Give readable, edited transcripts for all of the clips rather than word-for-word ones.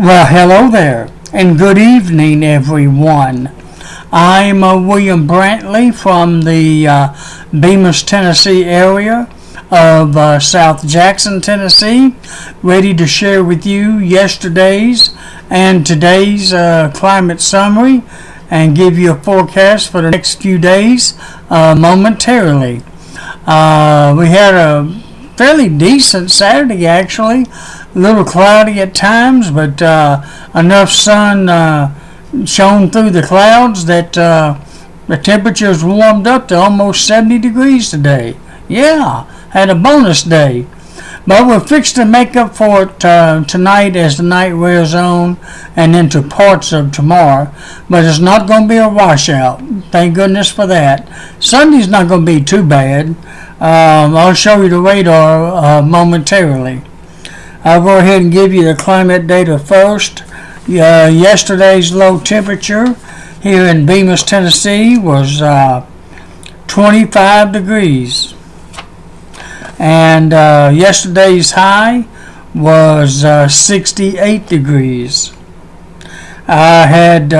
Well, hello there, and good evening, everyone. I'm William Brantley from the Bemis, Tennessee area of South Jackson, Tennessee, ready to share with you yesterday's and today's climate summary and give you a forecast for the next few days momentarily. We had a fairly decent Saturday, actually. A little cloudy at times, but enough sun shone through the clouds that the temperatures warmed up to almost 70 degrees today. Yeah, had a bonus day. But we're fixed to make up for it tonight as the night wears on and into parts of tomorrow. But it's not going to be a washout. Thank goodness for that. Sunday's not going to be too bad. I'll show you the radar momentarily. I'll go ahead and give you the climate data first. Yesterday's low temperature here in Bemis, Tennessee was 25 degrees. And yesterday's high was 68 degrees. I had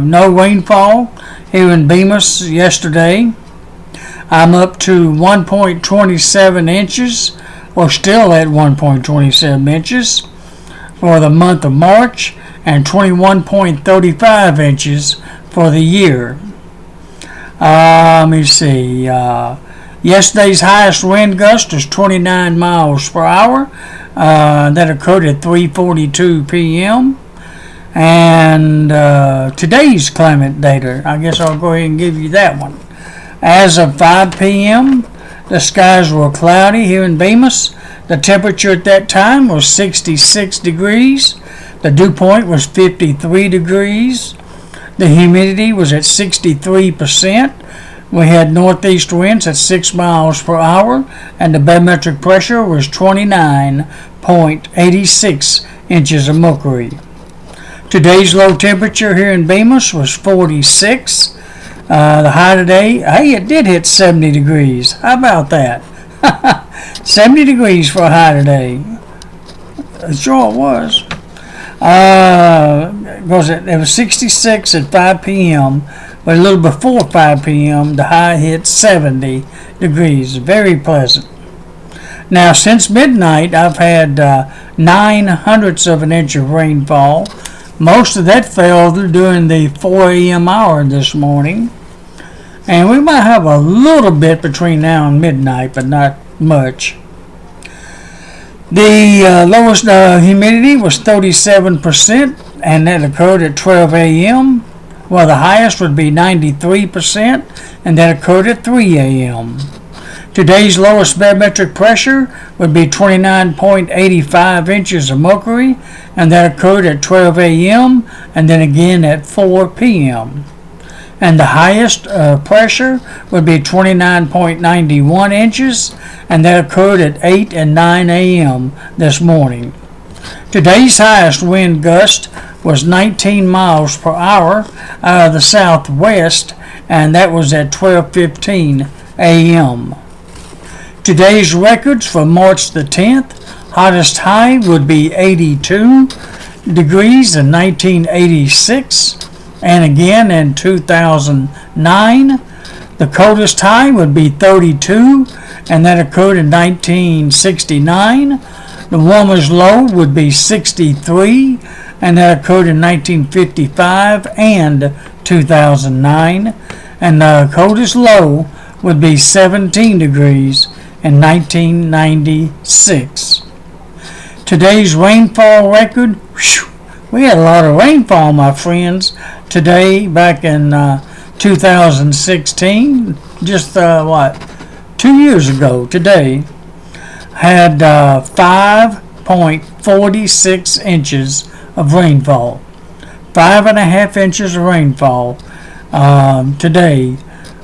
no rainfall here in Bemis yesterday. I'm up to 1.27 inches. We're still at 1.27 inches for the month of March and 21.35 inches for the year. Let me see. Yesterday's highest wind gust was 29 miles per hour. That occurred at 3:42 p.m. And today's climate data, I guess I'll go ahead and give you that one. As of 5 p.m., the skies were cloudy here in Bemis. The temperature at that time was 66 degrees. The dew point was 53 degrees. The humidity was at 63%. We had northeast winds at 6 miles per hour, and the barometric pressure was 29.86 inches of mercury. Today's low temperature here in Bemis was 46. The high today, hey, it did hit 70 degrees. How about that? 70 degrees for a high today. Sure it was. It was 66 at 5 p.m., but a little before 5 p.m., the high hit 70 degrees. Very pleasant. Now, since midnight, I've had 0.09 of an inch of rainfall. Most of that fell during the 4 a.m. hour this morning. And we might have a little bit between now and midnight, but not much. The lowest humidity was 37%, and that occurred at 12 a.m., while the highest would be 93%, and that occurred at 3 a.m. Today's lowest barometric pressure would be 29.85 inches of mercury, and that occurred at 12 a.m. and then again at 4 p.m. And the highest pressure would be 29.91 inches, and that occurred at 8 and 9 a.m. this morning. Today's highest wind gust was 19 miles per hour out of the southwest, and that was at 12:15 a.m. Today's records for March the 10th, hottest high would be 82 degrees in 1986. And again in 2009, the coldest high would be 32, and that occurred in 1969. The warmest low would be 63, and that occurred in 1955 and 2009. And the coldest low would be 17 degrees in 1996. Today's rainfall record, we had a lot of rainfall, my friends, today back in 2016, just 2 years ago today, had 5.46 inches of rainfall. 5.5 inches of rainfall today,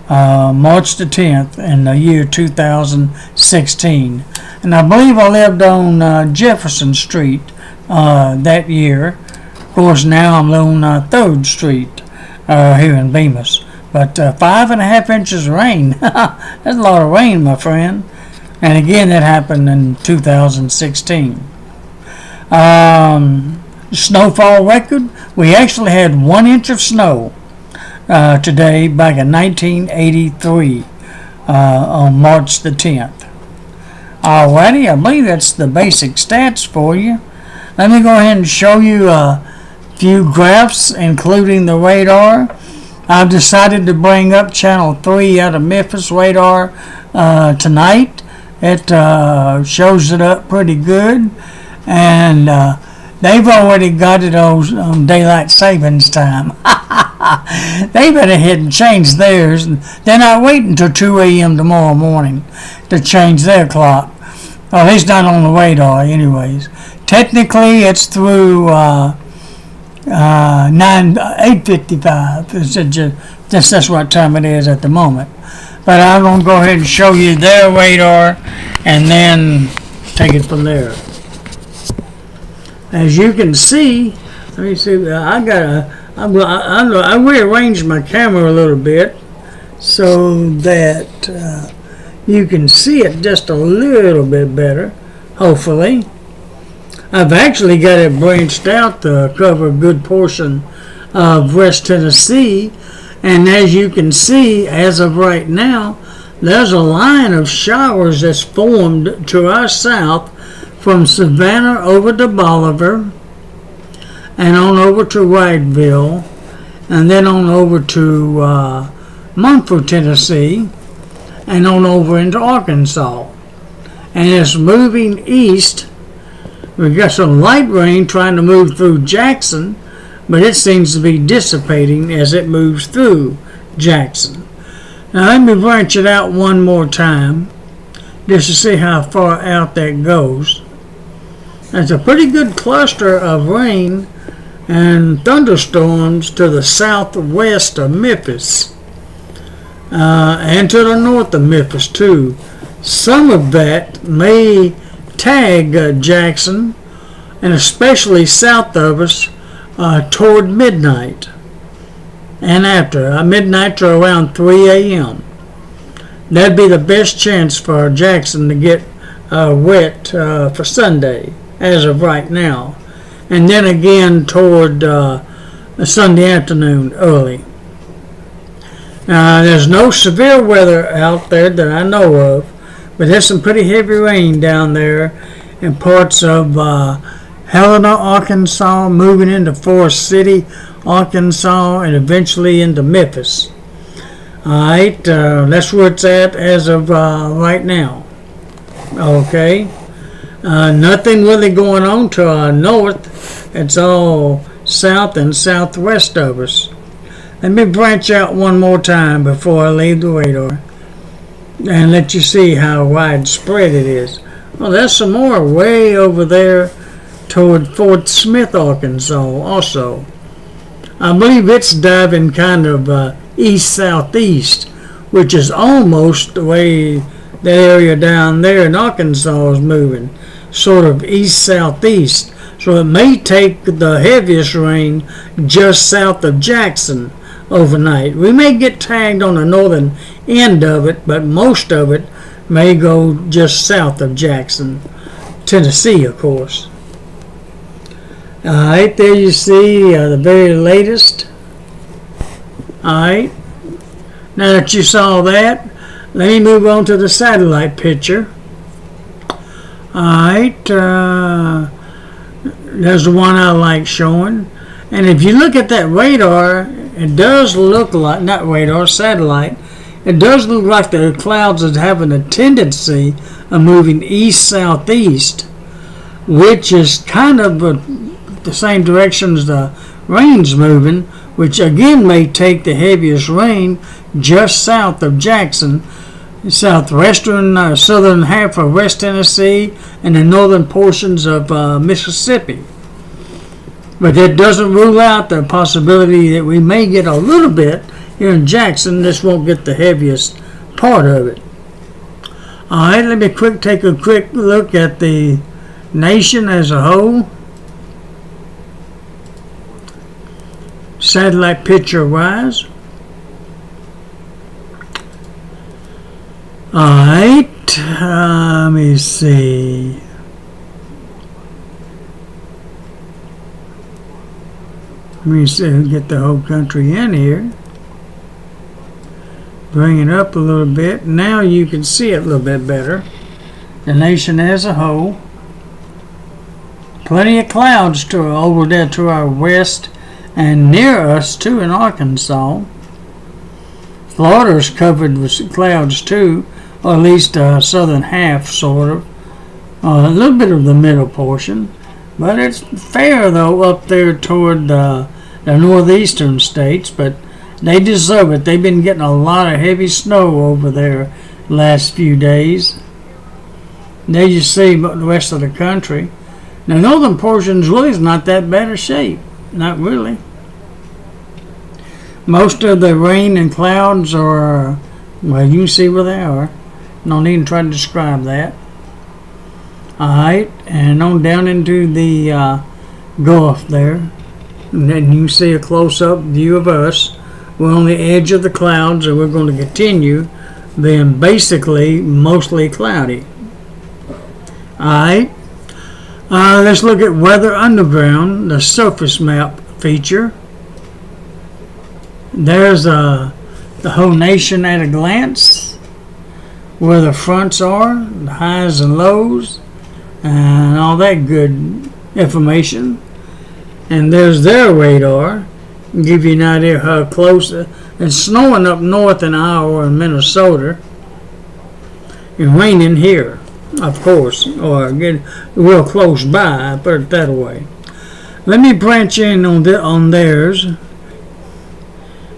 March the 10th in the year 2016. And I believe I lived on Jefferson Street that year. Of course, now I'm on 3rd Street here in Bemis. But 5.5 inches of rain, that's a lot of rain, my friend. And again, that happened in 2016. snowfall record. We actually had 1 inch of snow today back in 1983 on March the 10th. Alrighty, I believe that's the basic stats for you. Let me go ahead and show you a few graphs, including the radar. I've decided to bring up channel 3 out of Memphis radar tonight. It shows it up pretty good, and they've already got it on daylight savings time. They went ahead and changed theirs, and they're not waiting until 2 a.m. tomorrow morning to change their clock. Or at least not on the radar, anyways. Technically, it's through 8:55. That's what time it is at the moment. But I'm going to go ahead and show you their radar and then take it from there. As you can see, let me see. I rearranged my camera a little bit so that you can see it just a little bit better, hopefully. I've actually got it branched out to cover a good portion of West Tennessee, and as you can see, as of right now, there's a line of showers that's formed to our south from Savannah over to Bolivar, and on over to Wrightsville, and then on over to Munford, Tennessee, and on over into Arkansas. And it's moving east. We've got some light rain trying to move through Jackson, but it seems to be dissipating as it moves through Jackson. Now let me branch it out one more time just to see how far out that goes. That's a pretty good cluster of rain and thunderstorms to the southwest of Memphis and to the north of Memphis too. Some of that may tag Jackson, and especially south of us toward midnight and after midnight to around 3 a.m. That'd be the best chance for Jackson to get wet for Sunday as of right now, and then again toward Sunday afternoon early. There's no severe weather out there that I know of, but there's some pretty heavy rain down there in parts of Helena, Arkansas, moving into Forest City, Arkansas, and eventually into Memphis. Alright, that's where it's at as of right now. Okay, nothing really going on to our north. It's all south and southwest of us. Let me branch out one more time before I leave the radar and let you see how widespread it is. Well, there's some more way over there toward Fort Smith, Arkansas also. I believe it's diving kind of east-southeast, which is almost the way the area down there in Arkansas is moving, sort of east-southeast. So it may take the heaviest rain just south of Jackson overnight. We may get tagged on the northern end of it, but most of it may go just south of Jackson, Tennessee, of course. Alright, there you see the very latest. Alright, now that you saw that, let me move on to the satellite picture. Alright, there's the one I like showing. And if you look at that radar, it does look like, not radar, satellite, it does look like the clouds are having a tendency of moving east-southeast, which is kind of the same direction as the rain's moving, which again may take the heaviest rain just south of Jackson, southwestern, southern half of West Tennessee, and the northern portions of Mississippi. But that doesn't rule out the possibility that we may get a little bit here in Jackson. This won't get the heaviest part of it. Alright, let me take a quick look at the nation as a whole. Satellite picture wise. Alright, let me see. Let me see, get the whole country in here. Bring it up a little bit. Now you can see it a little bit better. The nation as a whole. Plenty of clouds over there to our west and near us too in Arkansas. Florida's covered with clouds too, or at least southern half sort of. A little bit of the middle portion. But it's fair though up there toward the northeastern states, but they deserve it. They've been getting a lot of heavy snow over there last few days. There you see the rest of the country. The northern portions really is not that bad a shape. Not really. Most of the rain and clouds are, well, you can see where they are. No need to try to describe that. Alright, and on down into the Gulf there. And then you see a close-up view of us. We're on the edge of the clouds, and we're going to continue being basically mostly cloudy. Alright, let's look at Weather Underground, the surface map feature. There's the whole nation at a glance, where the fronts are, the highs and lows, and all that good information. And there's their radar. Give you an idea how close. It's snowing up north in Iowa and Minnesota. And raining here, of course, or getting real close by, put it that way. Let me branch in on theirs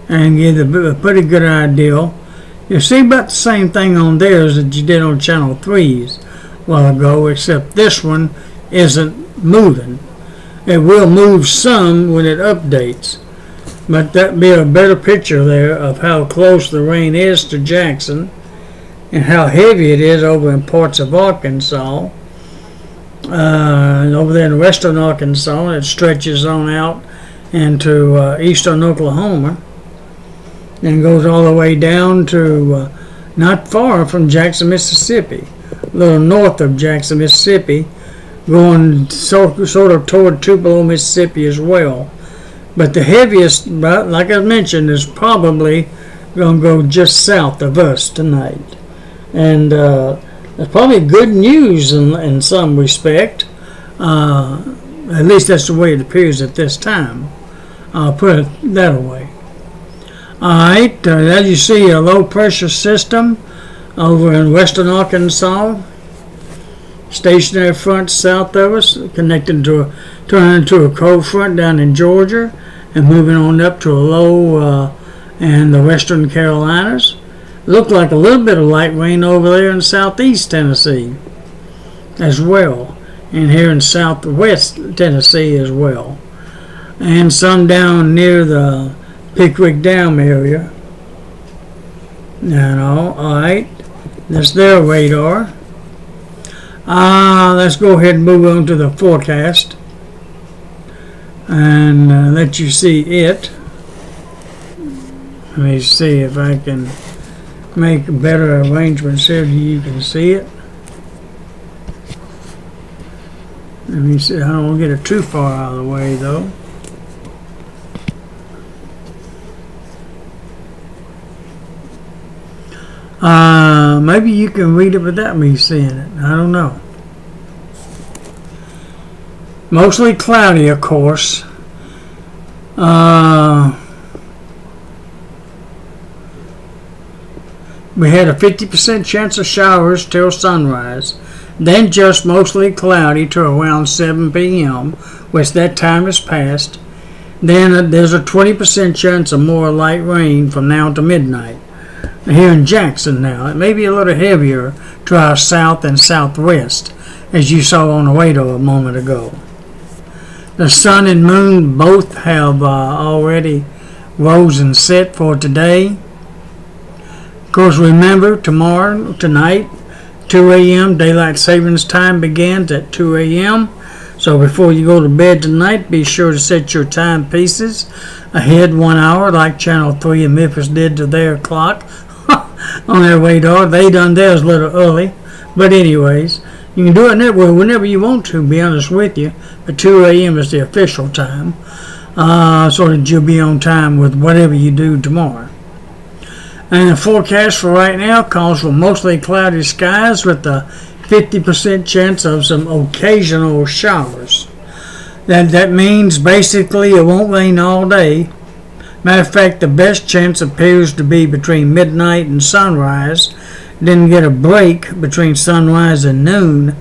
and get a pretty good idea. You see about the same thing on theirs that you did on Channel 3's a while ago, except this one isn't moving. It will move some when it updates, but that'd be a better picture there of how close the rain is to Jackson and how heavy it is over in parts of Arkansas. Over there in western Arkansas, it stretches on out into eastern Oklahoma and goes all the way down to not far from Jackson, Mississippi, a little north of Jackson, Mississippi, going sort of toward Tupelo, Mississippi as well. But the heaviest, like I mentioned, is probably going to go just south of us tonight. And it's probably good news in some respect. At least that's the way it appears at this time. I'll put it that way. Alright, as you see, a low pressure system over in western Arkansas, stationary front south of us, connecting to turning into a cold front down in Georgia, and moving on up to a low in the western Carolinas. Looked like a little bit of light rain over there in southeast Tennessee as well, and here in southwest Tennessee as well, and some down near the Pickwick Dam area. Alright, that's their radar. Let's go ahead and move on to the forecast and let you see it. Let me see if I can make better arrangements here so you can see it. Let me see. I don't want to get it too far out of the way though. Maybe you can read it without me seeing it. I don't know. Mostly cloudy, of course. We had a 50% chance of showers till sunrise, then just mostly cloudy to around 7 p.m., which that time has passed. Then there's a 20% chance of more light rain from now to midnight. Here in Jackson now, it may be a little heavier to our south and southwest, as you saw on the radar a moment ago. The sun and moon both have already rose and set for today. Of course, remember, tonight, 2 a.m., daylight savings time begins at 2 a.m. So before you go to bed tonight, be sure to set your timepieces ahead 1 hour, like Channel 3 in Memphis did to their clock on their radar. They done theirs a little early. But anyways, you can do it whenever you want to, be honest with you. But 2 a.m. is the official time. so that you'll be on time with whatever you do tomorrow. And the forecast for right now calls for mostly cloudy skies with a 50% chance of some occasional showers. That means basically it won't rain all day. Matter of fact, the best chance appears to be between midnight and sunrise. Then get a break between sunrise and noon,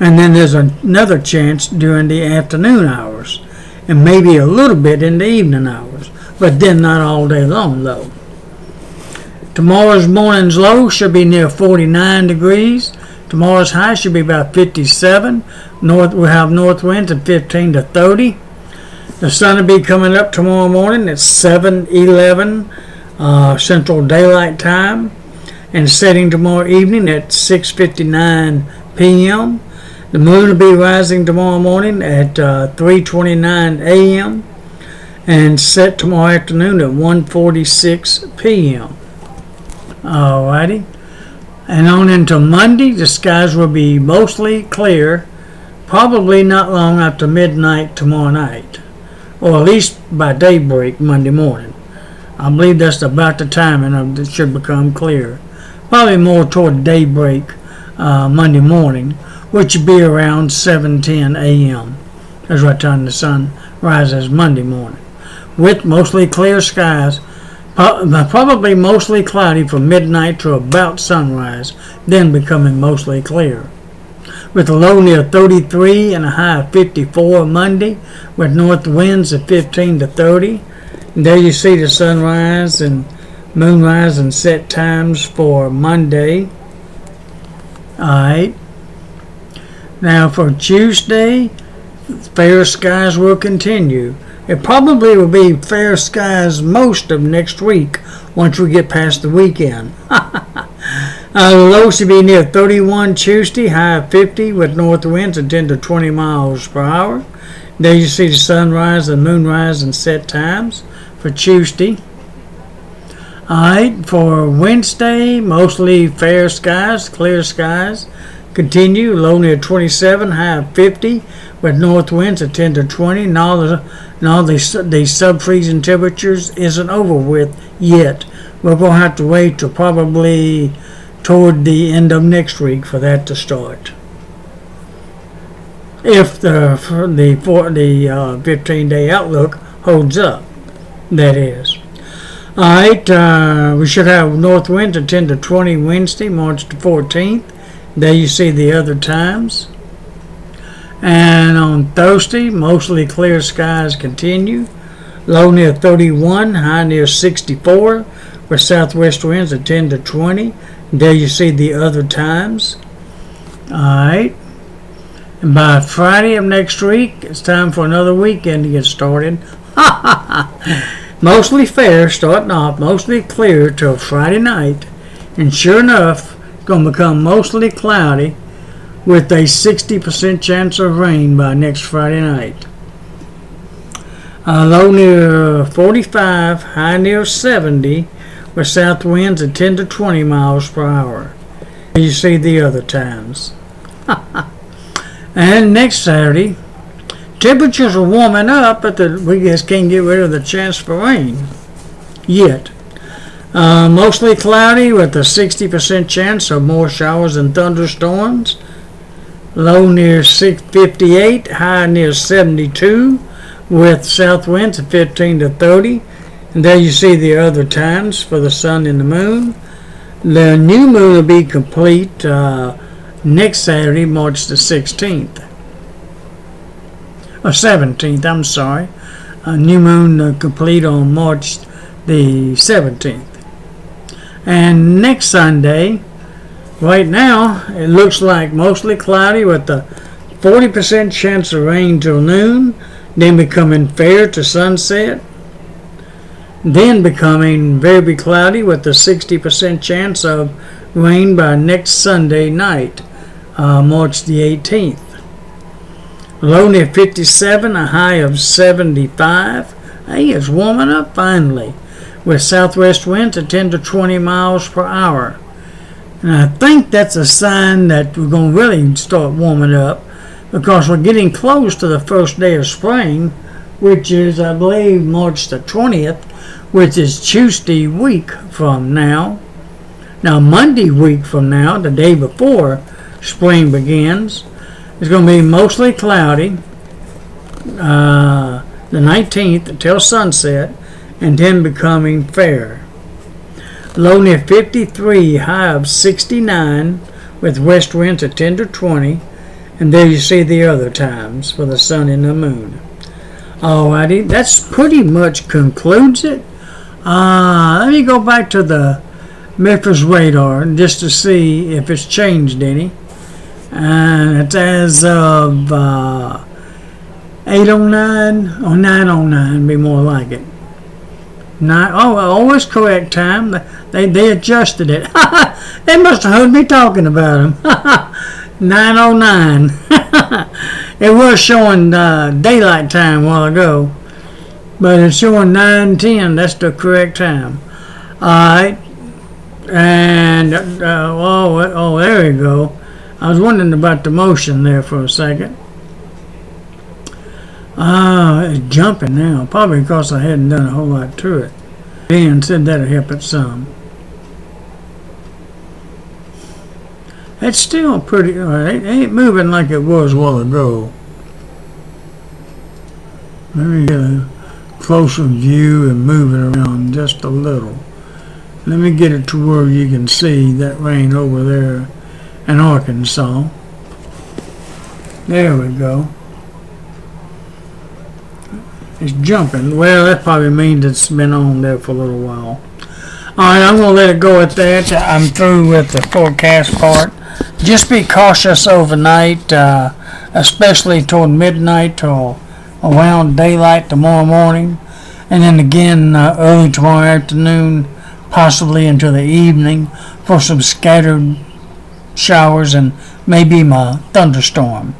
and then there's another chance during the afternoon hours, and maybe a little bit in the evening hours, but then not all day long though. Tomorrow's morning's low should be near 49 degrees. Tomorrow's high should be about 57. We'll have north winds at 15 to 30. The sun will be coming up tomorrow morning at 7:11 Central Daylight Time, and setting tomorrow evening at 6:59 p.m. The moon will be rising tomorrow morning at 3:29 a.m. and set tomorrow afternoon at 1:46 p.m. Alrighty. And on into Monday, the skies will be mostly clear, probably not long after midnight tomorrow night, or at least by daybreak Monday morning. I believe that's about the timing of it should become clear. Probably more toward daybreak Monday morning, which would be around 7:10 a.m. That's right time the sun rises Monday morning, with mostly clear skies. Probably mostly cloudy from midnight to about sunrise, then becoming mostly clear. With a low near 33 and a high of 54 Monday, with north winds at 15 to 30. And there you see the sunrise and moonrise and set times for Monday. Alright. Now for Tuesday, fair skies will continue. It probably will be fair skies most of next week once we get past the weekend. The low should be near 31 Tuesday, high of 50 with north winds at 10 to 20 miles per hour. There you see the sunrise and moonrise and set times for Tuesday. Alright, for Wednesday, mostly fair skies, clear skies. Continue, low near 27, high of 50 with north winds at 10 to 20. And all the sub-freezing temperatures isn't over with yet. We're going to have to wait till probably toward the end of next week for that to start. If the 15-day outlook holds up, that is. Alright, we should have north winds at 10 to 20 Wednesday, March the 14th. There you see the other times. And on Thursday, mostly clear skies continue. Low near 31, high near 64, with southwest winds at 10 to 20. There you see the other times. Alright. And by Friday of next week, it's time for another weekend to get started. Mostly fair, starting off, mostly clear till Friday night. And sure enough, it's going to become mostly cloudy with a 60% chance of rain by next Friday night. Low near 45, high near 70, with south winds at 10 to 20 miles per hour. You see the other times. And next Saturday, temperatures are warming up, but we just can't get rid of the chance for rain yet. Mostly cloudy with a 60% chance of more showers and thunderstorms. Low near 58, high near 72, with south winds at 15 to 30. And there you see the other times for the sun and the moon. The new moon will be complete next Saturday, March the 16th. Or 17th, I'm sorry. New moon complete on March the 17th. And next Sunday, right now, it looks like mostly cloudy with a 40% chance of rain till noon, then becoming fair to sunset, then becoming very cloudy with a 60% chance of rain by next Sunday night, March the 18th. Low near 57, a high of 75. Hey, it's warming up finally, with southwest winds at 10 to 20 miles per hour. And I think that's a sign that we're going to really start warming up, because we're getting close to the first day of spring, which is, I believe, March the 20th, which is Tuesday week from now. Now, Monday week from now, the day before spring begins, it's going to be mostly cloudy, the 19th until sunset, and then becoming fair. Low near 53, high of 69, with west winds at 10 to 20, and there you see the other times for the sun and the moon. Alrighty, that's pretty much concludes it. Let me go back to the Memphis radar just to see if it's changed any. And it's as of 8:09 or 9:09, be more like it. Always correct time. They adjusted it. They must have heard me talking about them. 9:09. It was showing daylight time a while ago, but it's showing 9:10. That's the correct time. Alright. And, there you go. I was wondering about the motion there for a second. It's jumping now, probably because I hadn't done a whole lot to it. Dan said that'll help it some. It's still pretty, it ain't moving like it was a while ago. Let me get a closer view and move it around just a little. Let me get it to where you can see that rain over there in Arkansas. There we go. It's jumping. Well, that probably means it's been on there for a little while. Alright, I'm going to let it go at that. I'm through with the forecast part. Just be cautious overnight, especially toward midnight till around daylight tomorrow morning. And then again early tomorrow afternoon, possibly into the evening, for some scattered showers and maybe a thunderstorm.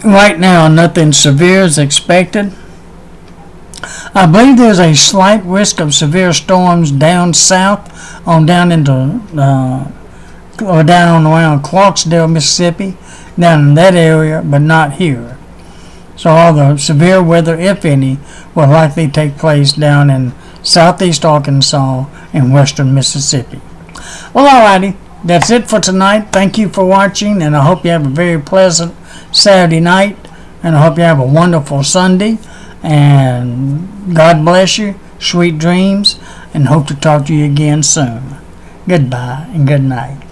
Right now, nothing severe is expected. I believe there's a slight risk of severe storms down south, down around Clarksdale, Mississippi, down in that area, but not here. So all the severe weather, if any, will likely take place down in southeast Arkansas and western Mississippi. Well, alrighty, that's it for tonight. Thank you for watching, and I hope you have a very pleasant Saturday night, and I hope you have a wonderful Sunday, and God bless you, sweet dreams, and hope to talk to you again soon. Goodbye and good night.